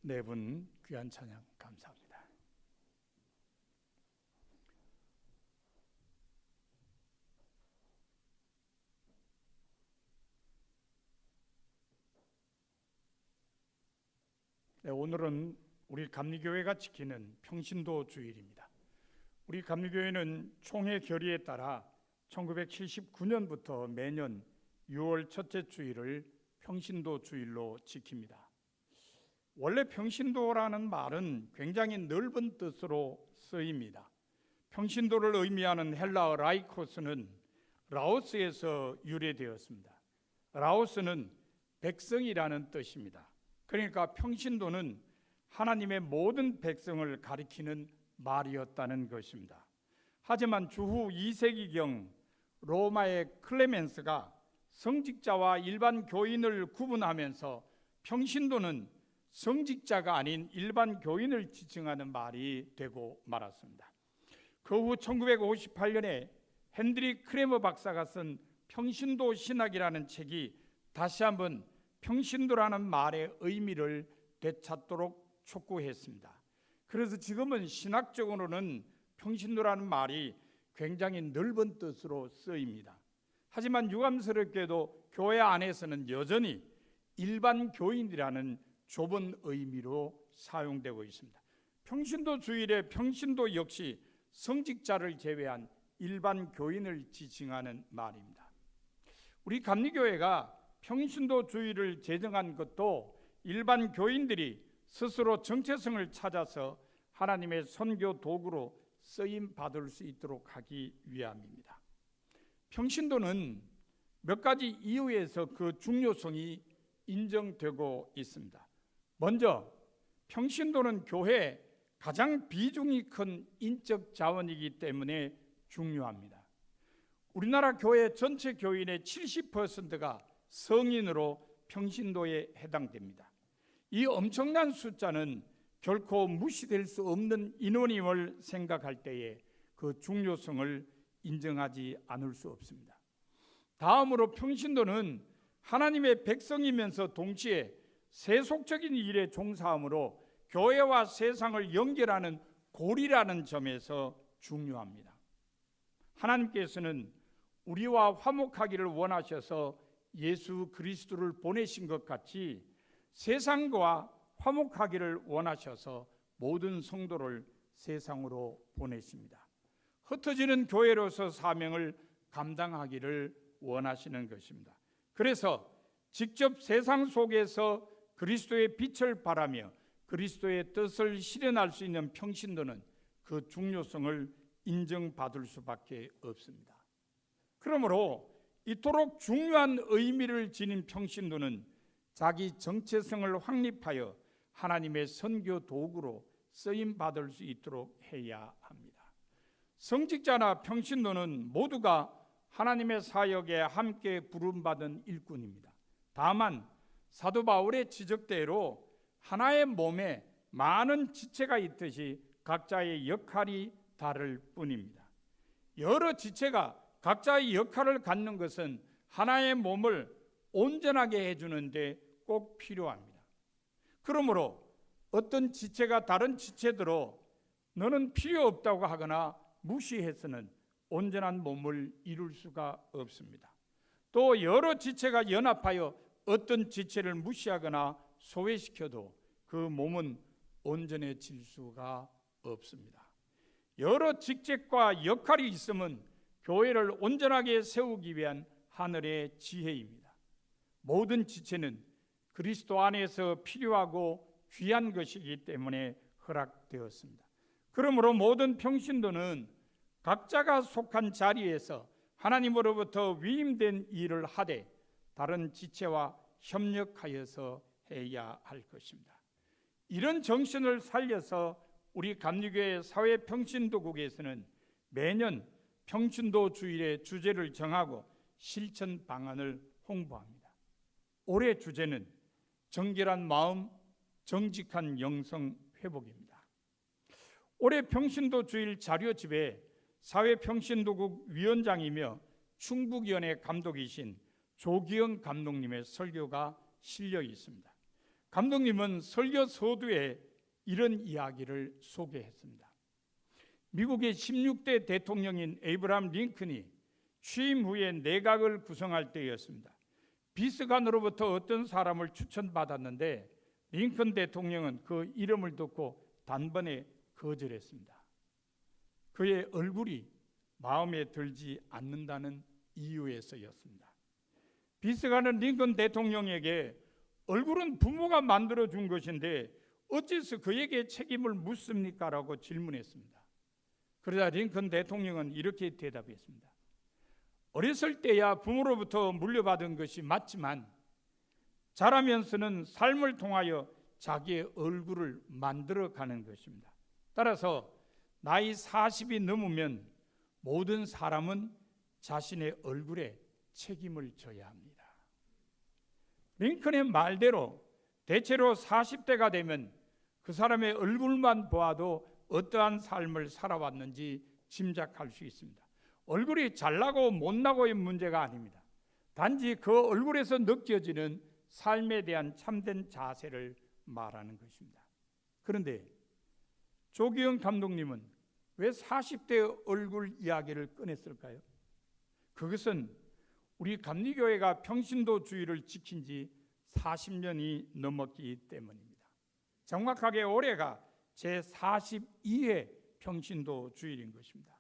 네 분 귀한 찬양 감사합니다. 네, 오늘은 우리 감리교회가 지키는 평신도 주일입니다. 우리 감리교회는 총회 결의에 따라 1979년부터 매년 6월 첫째 주일을 평신도 주일로 지킵니다. 원래 평신도라는 말은 굉장히 넓은 뜻으로 쓰입니다. 평신도를 의미하는 헬라어 라이코스는 라오스에서 유래되었습니다. 라오스는 백성이라는 뜻입니다. 그러니까 평신도는 하나님의 모든 백성을 가리키는 말이었다는 것입니다. 하지만 주후 2세기경 로마의 클레멘스가 성직자와 일반 교인을 구분하면서 평신도는 성직자가 아닌 일반 교인을 지칭하는 말이 되고 말았습니다. 그 후 1958년에 헨드리 크레머 박사가 쓴 평신도 신학이라는 책이 다시 한번 평신도라는 말의 의미를 되찾도록 촉구했습니다. 그래서 지금은 신학적으로는 평신도라는 말이 굉장히 넓은 뜻으로 쓰입니다. 하지만 유감스럽게도 교회 안에서는 여전히 일반 교인이라는 좁은 의미로 사용되고 있습니다. 평신도 주일의 평신도 역시 성직자를 제외한 일반 교인을 지칭하는 말입니다. 우리 감리교회가 평신도 주일을 제정한 것도 일반 교인들이 스스로 정체성을 찾아서 하나님의 선교 도구로 쓰임 받을 수 있도록 하기 위함입니다. 평신도는 몇 가지 이유에서 그 중요성이 인정되고 있습니다. 먼저 평신도는 교회에 가장 비중이 큰 인적 자원이기 때문에 중요합니다. 우리나라 교회 전체 교인의 70%가 성인으로 평신도에 해당됩니다. 이 엄청난 숫자는 결코 무시될 수 없는 인원임을 생각할 때에 그 중요성을 인정하지 않을 수 없습니다. 다음으로 평신도는 하나님의 백성이면서 동시에 세속적인 일에 종사함으로 교회와 세상을 연결하는 고리라는 점에서 중요합니다. 하나님께서는 우리와 화목하기를 원하셔서 예수 그리스도를 보내신 것 같이 세상과 화목하기를 원하셔서 모든 성도를 세상으로 보내십니다. 흩어지는 교회로서 사명을 감당하기를 원하시는 것입니다. 그래서 직접 세상 속에서 그리스도의 빛을 발하며 그리스도의 뜻을 실현할 수 있는 평신도는 그 중요성을 인정받을 수밖에 없습니다. 그러므로 이토록 중요한 의미를 지닌 평신도는 자기 정체성을 확립하여 하나님의 선교 도구로 쓰임 받을 수 있도록 해야 합니다. 성직자나 평신도는 모두가 하나님의 사역에 함께 부름받은 일꾼입니다. 다만 사도 바울의 지적대로 하나의 몸에 많은 지체가 있듯이 각자의 역할이 다를 뿐입니다. 여러 지체가 각자의 역할을 갖는 것은 하나의 몸을 온전하게 해주는데 꼭 필요합니다. 그러므로 어떤 지체가 다른 지체대로 너는 필요 없다고 하거나 무시해서는 온전한 몸을 이룰 수가 없습니다. 또 여러 지체가 연합하여 어떤 지체를 무시하거나 소외시켜도 그 몸은 온전해질 수가 없습니다. 여러 직책과 역할이 있으면 교회를 온전하게 세우기 위한 하늘의 지혜입니다. 모든 지체는 그리스도 안에서 필요하고 귀한 것이기 때문에 허락되었습니다. 그러므로 모든 평신도는 각자가 속한 자리에서 하나님으로부터 위임된 일을 하되 다른 지체와 협력하여서 해야 할 것입니다. 이런 정신을 살려서 우리 감리교회 사회평신도국에서는 매년 평신도 주일의 주제를 정하고 실천 방안을 홍보합니다. 올해 주제는 정결한 마음, 정직한 영성 회복입니다. 올해 평신도 주일 자료집에 사회평신도국 위원장이며 충북위원회 감독이신 조기영 감독님의 설교가 실려 있습니다. 감독님은 설교 서두에 이런 이야기를 소개했습니다. 미국의 16대 대통령인 에이브라함 링컨이 취임 후에 내각을 구성할 때였습니다. 비서관으로부터 어떤 사람을 추천받았는데 링컨 대통령은 그 이름을 듣고 단번에 거절했습니다. 그의 얼굴이 마음에 들지 않는다는 이유에서였습니다. 비서관은 링컨 대통령에게 얼굴은 부모가 만들어준 것인데 어째서 그에게 책임을 묻습니까? 라고 질문했습니다. 그러자 링컨 대통령은 이렇게 대답했습니다. 어렸을 때야 부모로부터 물려받은 것이 맞지만 자라면서는 삶을 통하여 자기의 얼굴을 만들어가는 것입니다. 따라서 나이 40이 넘으면 모든 사람은 자신의 얼굴에 책임을 져야 합니다. 링컨의 말대로 대체로 40대가 되면 그 사람의 얼굴만 보아도 어떠한 삶을 살아왔는지 짐작할 수 있습니다. 얼굴이 잘나고 못나고의 문제가 아닙니다. 단지 그 얼굴에서 느껴지는 삶에 대한 참된 자세를 말하는 것입니다. 그런데 조기영 감독님은 왜 40대 얼굴 이야기를 꺼냈을까요? 그것은 우리 감리교회가 평신도주의를 지킨 지 40년이 넘었기 때문입니다. 정확하게 올해가 제42회 평신도주일인 것입니다.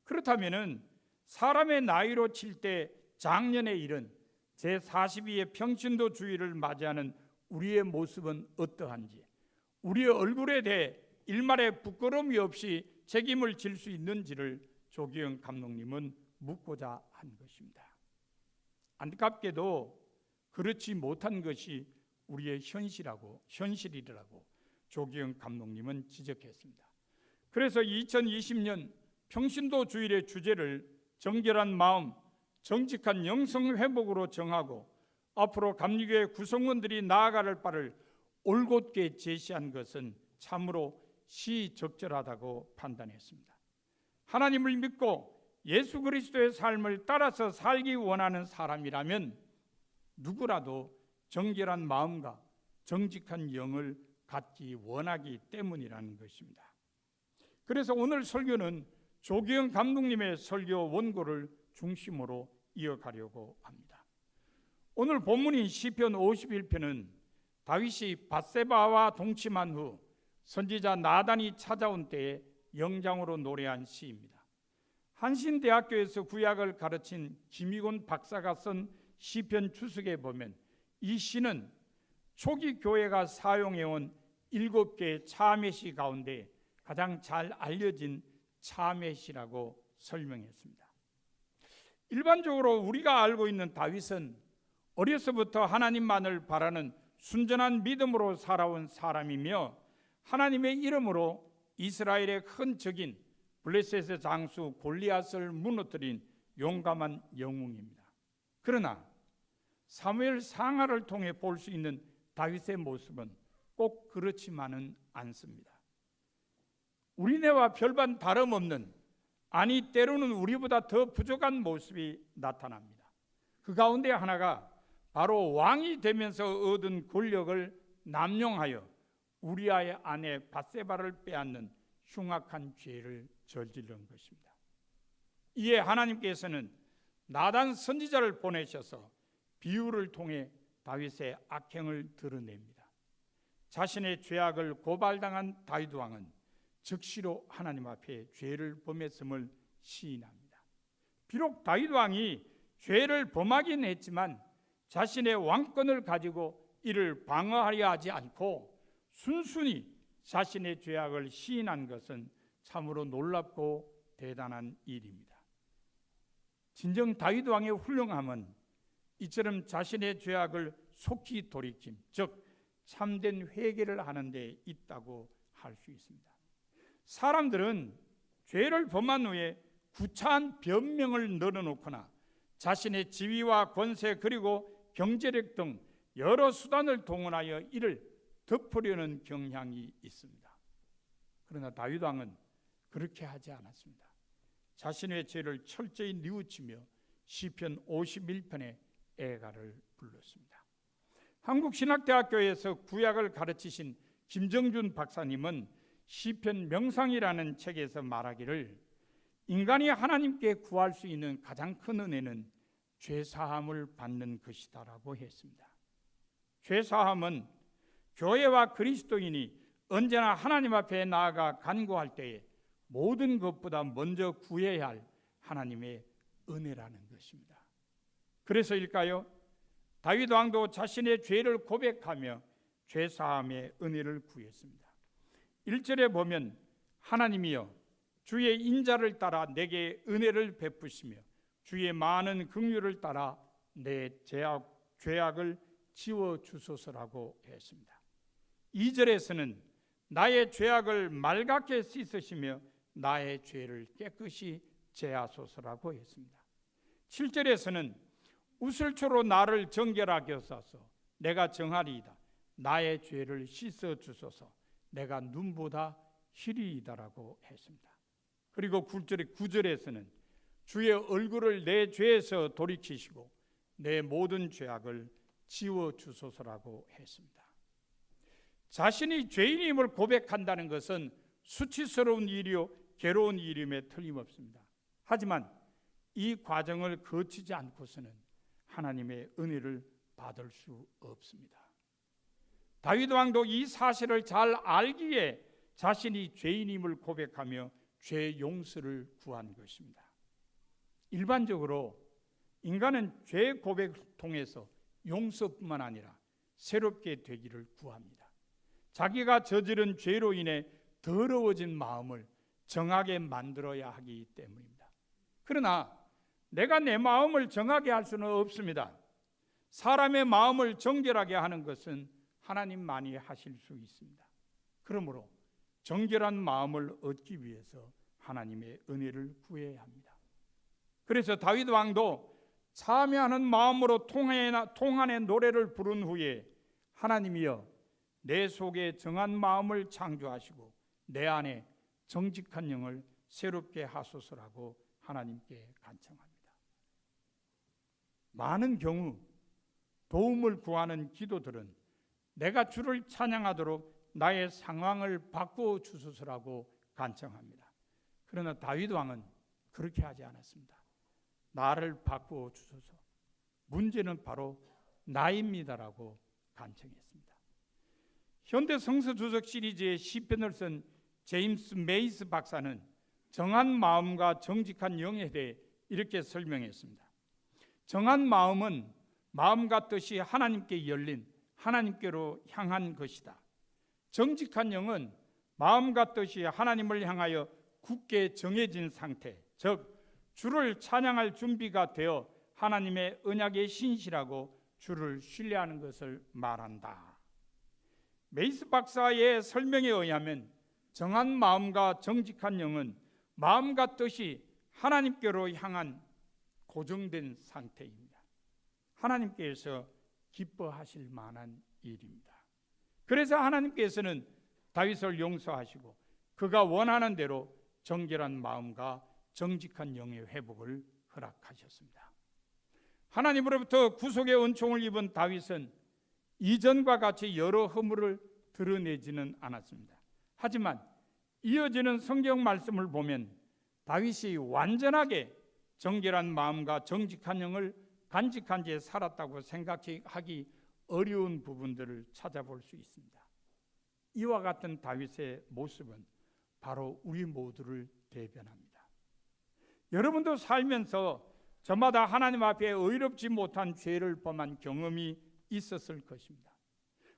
그렇다면 사람의 나이로 칠 때 작년에 이른 제42회 평신도주의를 맞이하는 우리의 모습은 어떠한지, 우리의 얼굴에 대해 일말의 부끄러움이 없이 책임을 질 수 있는지를 조기영 감독님은 묻고자 한 것입니다. 안타깝게도 그렇지 못한 것이 우리의 현실이라고 조기영 감독님은 지적했습니다. 그래서 2020년 평신도주일의 주제를 정결한 마음, 정직한 영성회복으로 정하고 앞으로 감리교회 구성원들이 나아갈 바를 올곧게 제시한 것은 참으로 시적절하다고 판단했습니다. 하나님을 믿고 예수 그리스도의 삶을 따라서 살기 원하는 사람이라면 누구라도 정결한 마음과 정직한 영을 갖기 원하기 때문이라는 것입니다. 그래서 오늘 설교는 조기영 감독님의 설교 원고를 중심으로 이어가려고 합니다. 오늘 본문인 시편 51편은 다윗이 밧세바와 동침한 후 선지자 나단이 찾아온 때에 영장으로 노래한 시입니다. 한신대학교에서 구약을 가르친 김희곤 박사가 쓴 시편 주석에 보면 이 시는 초기 교회가 사용해온 7개의 참회시 가운데 가장 잘 알려진 참회시라고 설명했습니다. 일반적으로 우리가 알고 있는 다윗은 어려서부터 하나님만을 바라는 순전한 믿음으로 살아온 사람이며 하나님의 이름으로 이스라엘의 큰 적인 블레셋의 장수 골리앗을 무너뜨린 용감한 영웅입니다. 그러나 사무엘 상하를 통해 볼 수 있는 다윗의 모습은 꼭 그렇지만은 않습니다. 우리네와 별반 다름없는, 아니 때로는 우리보다 더 부족한 모습이 나타납니다. 그 가운데 하나가 바로 왕이 되면서 얻은 권력을 남용하여 우리아의 아내 밧세바를 빼앗는 흉악한 죄를 저지른 것입니다. 이에 하나님께서는 나단 선지자를 보내셔서 비유를 통해 다윗의 악행을 드러냅니다. 자신의 죄악을 고발당한 다윗 왕은 즉시로 하나님 앞에 죄를 범했음을 시인합니다. 비록 다윗 왕이 죄를 범하긴 했지만 자신의 왕권을 가지고 이를 방어하려 하지 않고 순순히 자신의 죄악을 시인한 것은 참으로 놀랍고 대단한 일입니다. 진정 다윗 왕의 훌륭함은 이처럼 자신의 죄악을 속히 돌이킴, 즉 참된 회개를 하는 데 있다고 할 수 있습니다. 사람들은 죄를 범한 후에 구차한 변명을 늘어놓거나 자신의 지위와 권세 그리고 경제력 등 여러 수단을 동원하여 이를 덮으려는 경향이 있습니다. 그러나 다윗 왕은 그렇게 하지 않았습니다. 자신의 죄를 철저히 뉘우치며 시편 51편의 애가를 불렀습니다. 한국신학대학교에서 구약을 가르치신 김정준 박사님은 시편 명상이라는 책에서 말하기를 인간이 하나님께 구할 수 있는 가장 큰 은혜는 죄사함을 받는 것이다라고 했습니다. 죄사함은 교회와 그리스도인이 언제나 하나님 앞에 나아가 간구할 때에 모든 것보다 먼저 구해야 할 하나님의 은혜라는 것입니다. 그래서일까요? 다윗 왕도 자신의 죄를 고백하며 죄사함의 은혜를 구했습니다. 1절에 보면 하나님이여 주의 인자를 따라 내게 은혜를 베푸시며 주의 많은 긍휼을 따라 내 죄악을 지워주소서라고 했습니다. 2절에서는 나의 죄악을 맑게 씻으시며 나의 죄를 깨끗이 제하소서라고 했습니다. 7절에서는 우슬초로 나를 정결하게 하소서 내가 정하리이다 나의 죄를 씻어주소서 내가 눈보다 희리이다라고 했습니다. 그리고 9절에서는 주의 얼굴을 내 죄에서 돌이키시고 내 모든 죄악을 지워주소서라고 했습니다. 자신이 죄인임을 고백한다는 것은 수치스러운 일이요 괴로운 일임에 틀림없습니다. 하지만 이 과정을 거치지 않고서는 하나님의 은혜를 받을 수 없습니다. 다윗 왕도 이 사실을 잘 알기에 자신이 죄인임을 고백하며 죄 용서를 구한 것입니다. 일반적으로 인간은 죄 고백을 통해서 용서뿐만 아니라 새롭게 되기를 구합니다. 자기가 저지른 죄로 인해 더러워진 마음을 정하게 만들어야 하기 때문입니다. 그러나 내가 내 마음을 정하게 할 수는 없습니다. 사람의 마음을 정결하게 하는 것은 하나님만이 하실 수 있습니다. 그러므로 정결한 마음을 얻기 위해서 하나님의 은혜를 구해야 합니다. 그래서 다윗 왕도 참여하는 마음으로 통한의 노래를 부른 후에 하나님이여 내 속에 정한 마음을 창조하시고 내 안에 정직한 영을 새롭게 하소서라고 하나님께 간청합니다. 많은 경우 도움을 구하는 기도들은 내가 주를 찬양하도록 나의 상황을 바꾸어 주소서라고 간청합니다. 그러나 다윗 왕은 그렇게 하지 않았습니다. 나를 바꾸어 주소서. 문제는 바로 나입니다라고 간청했습니다. 현대 성서 주석 시리즈의 시편을 쓴 제임스 메이스 박사는 정한 마음과 정직한 영에 대해 이렇게 설명했습니다. 정한 마음은 마음과 뜻이 하나님께 열린 하나님께로 향한 것이다. 정직한 영은 마음과 뜻이 하나님을 향하여 굳게 정해진 상태, 즉 주를 찬양할 준비가 되어 하나님의 언약에 신실하고 주를 신뢰하는 것을 말한다. 메이스 박사의 설명에 의하면 정한 마음과 정직한 영은 마음과 뜻이 하나님께로 향한 고정된 상태입니다. 하나님께서 기뻐하실 만한 일입니다. 그래서 하나님께서는 다윗을 용서하시고 그가 원하는 대로 정결한 마음과 정직한 영의 회복을 허락하셨습니다. 하나님으로부터 구속의 은총을 입은 다윗은 이전과 같이 여러 허물을 드러내지는 않았습니다. 하지만 이어지는 성경 말씀을 보면 다윗이 완전하게 정결한 마음과 정직한 영을 간직한 채 살았다고 생각하기 어려운 부분들을 찾아볼 수 있습니다. 이와 같은 다윗의 모습은 바로 우리 모두를 대변합니다. 여러분도 살면서 저마다 하나님 앞에 의롭지 못한 죄를 범한 경험이 있었을 것입니다.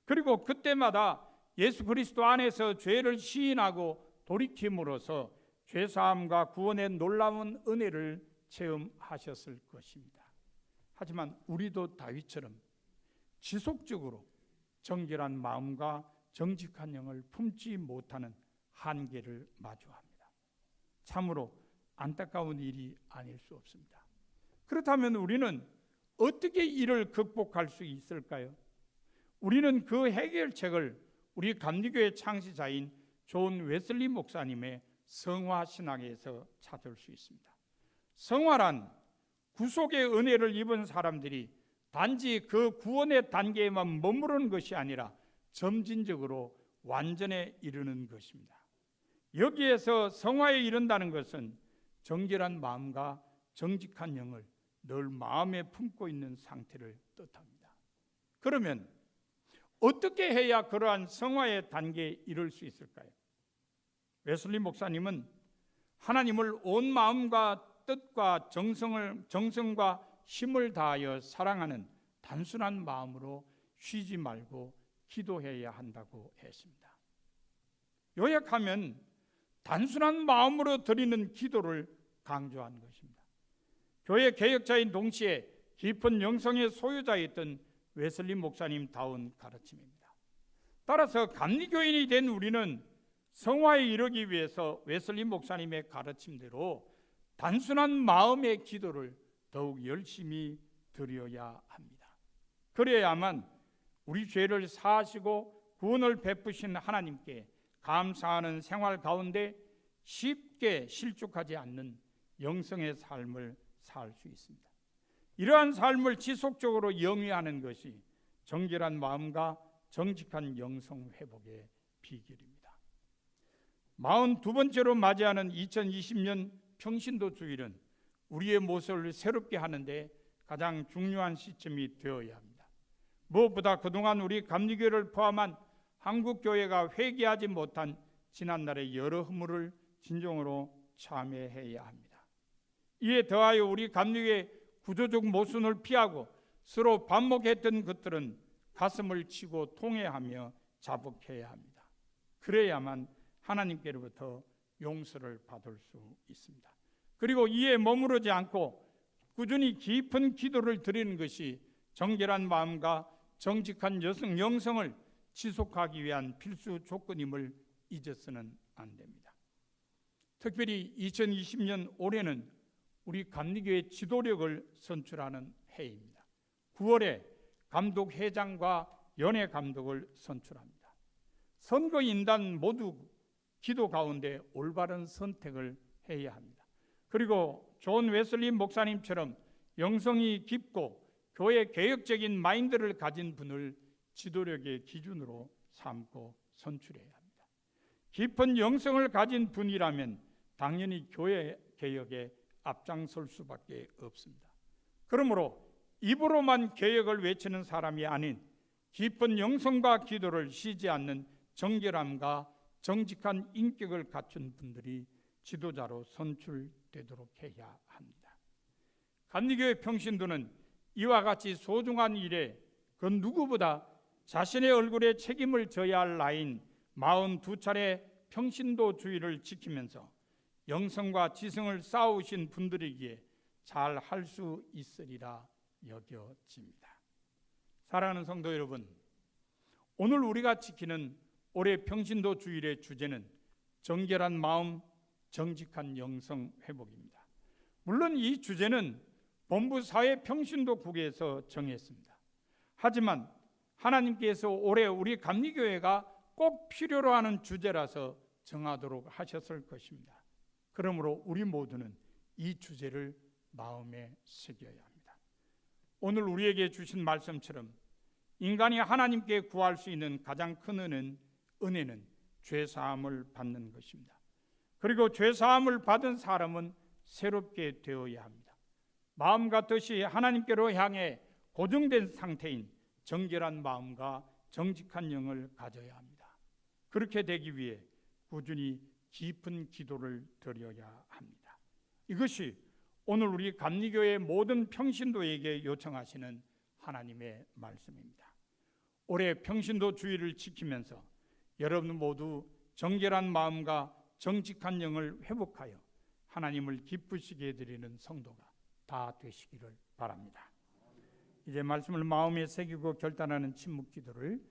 그리고 그때마다 예수 그리스도 안에서 죄를 시인하고 돌이킴으로써 죄사함과 구원의 놀라운 은혜를 체험하셨을 것입니다. 하지만 우리도 다윗처럼 지속적으로 정결한 마음과 정직한 영을 품지 못하는 한계를 마주합니다. 참으로 안타까운 일이 아닐 수 없습니다. 그렇다면 우리는 어떻게 이를 극복할 수 있을까요? 우리는 그 해결책을 우리 감리교회 창시자인 존 웨슬리 목사님의 성화 신학에서 찾을 수 있습니다. 성화란 구속의 은혜를 입은 사람들이 단지 그 구원의 단계에만 머무르는 것이 아니라 점진적으로 완전에 이르는 것입니다. 여기에서 성화에 이른다는 것은 정결한 마음과 정직한 영을 늘 마음에 품고 있는 상태를 뜻합니다. 그러면 어떻게 해야 그러한 성화의 단계에 이를 수 있을까요? 웨슬리 목사님은 하나님을 온 마음과 뜻과 정성과 힘을 다하여 사랑하는 단순한 마음으로 쉬지 말고 기도해야 한다고 했습니다. 요약하면 단순한 마음으로 드리는 기도를 강조한 것입니다. 교회 개혁자인 동시에 깊은 영성의 소유자였던 웨슬리 목사님다운 가르침입니다. 따라서 감리교인이 된 우리는 성화에 이르기 위해서 웨슬리 목사님의 가르침대로 단순한 마음의 기도를 더욱 열심히 드려야 합니다. 그래야만 우리 죄를 사하시고 구원을 베푸신 하나님께 감사하는 생활 가운데 쉽게 실족하지 않는 영성의 삶을 살 수 있습니다. 이러한 삶을 지속적으로 영위하는 것이 정결한 마음과 정직한 영성 회복의 비결입니다. 42번째로 맞이하는 2020년 평신도 주일은 우리의 모습을 새롭게 하는데 가장 중요한 시점이 되어야 합니다. 무엇보다 그동안 우리 감리교회를 포함한 한국교회가 회개하지 못한 지난날의 여러 허물을 진정으로 참회해야 합니다. 이에 더하여 우리 감리교회의 구조적 모순을 피하고 서로 반목했던 것들은 가슴을 치고 통회하며 자복해야 합니다. 그래야만 하나님께로부터 용서를 받을 수 있습니다. 그리고 이에 머무르지 않고 꾸준히 깊은 기도를 드리는 것이 정결한 마음과 정직한 영성을 지속하기 위한 필수 조건임을 잊어서는 안 됩니다. 특별히 2020년 올해는 우리 감리교회 지도력을 선출하는 해입니다. 9월에 감독회장과 연회감독을 선출합니다. 선거인단 모두 기도 가운데 올바른 선택을 해야 합니다. 그리고 존 웨슬리 목사님처럼 영성이 깊고 교회 개혁적인 마인드를 가진 분을 지도력의 기준으로 삼고 선출해야 합니다. 깊은 영성을 가진 분이라면 당연히 교회 개혁에 앞장설 수밖에 없습니다. 그러므로 입으로만 개혁을 외치는 사람이 아닌 깊은 영성과 기도를 쉬지 않는 정결함과 정직한 인격을 갖춘 분들이 지도자로 선출되도록 해야 합니다. 감리교회 평신도는 이와 같이 소중한 일에 그 누구보다 자신의 얼굴에 책임을 져야 할 나이인 42차례 평신도 주의를 지키면서 영성과 지성을 쌓으신 분들이기에 잘 할 수 있으리라 여겨집니다. 사랑하는 성도 여러분, 오늘 우리가 지키는 올해 평신도 주일의 주제는 정결한 마음, 정직한 영성 회복입니다. 물론 이 주제는 본부 사회 평신도국에서 정했습니다. 하지만 하나님께서 올해 우리 감리교회가 꼭 필요로 하는 주제라서 정하도록 하셨을 것입니다. 그러므로 우리 모두는 이 주제를 마음에 새겨야 합니다. 오늘 우리에게 주신 말씀처럼 인간이 하나님께 구할 수 있는 가장 큰 은혜는 죄사함을 받는 것입니다. 그리고 죄사함을 받은 사람은 새롭게 되어야 합니다. 마음과 뜻이 하나님께로 향해 고정된 상태인 정결한 마음과 정직한 영을 가져야 합니다. 그렇게 되기 위해 꾸준히 깊은 기도를 드려야 합니다. 이것이 오늘 우리 감리교회 모든 평신도에게 요청하시는 하나님의 말씀입니다. 올해 평신도 주의를 지키면서 여러분 모두 정결한 마음과 정직한 영을 회복하여 하나님을 기쁘시게 해드리는 성도가 다 되시기를 바랍니다. 이제 말씀을 마음에 새기고 결단하는 침묵 기도를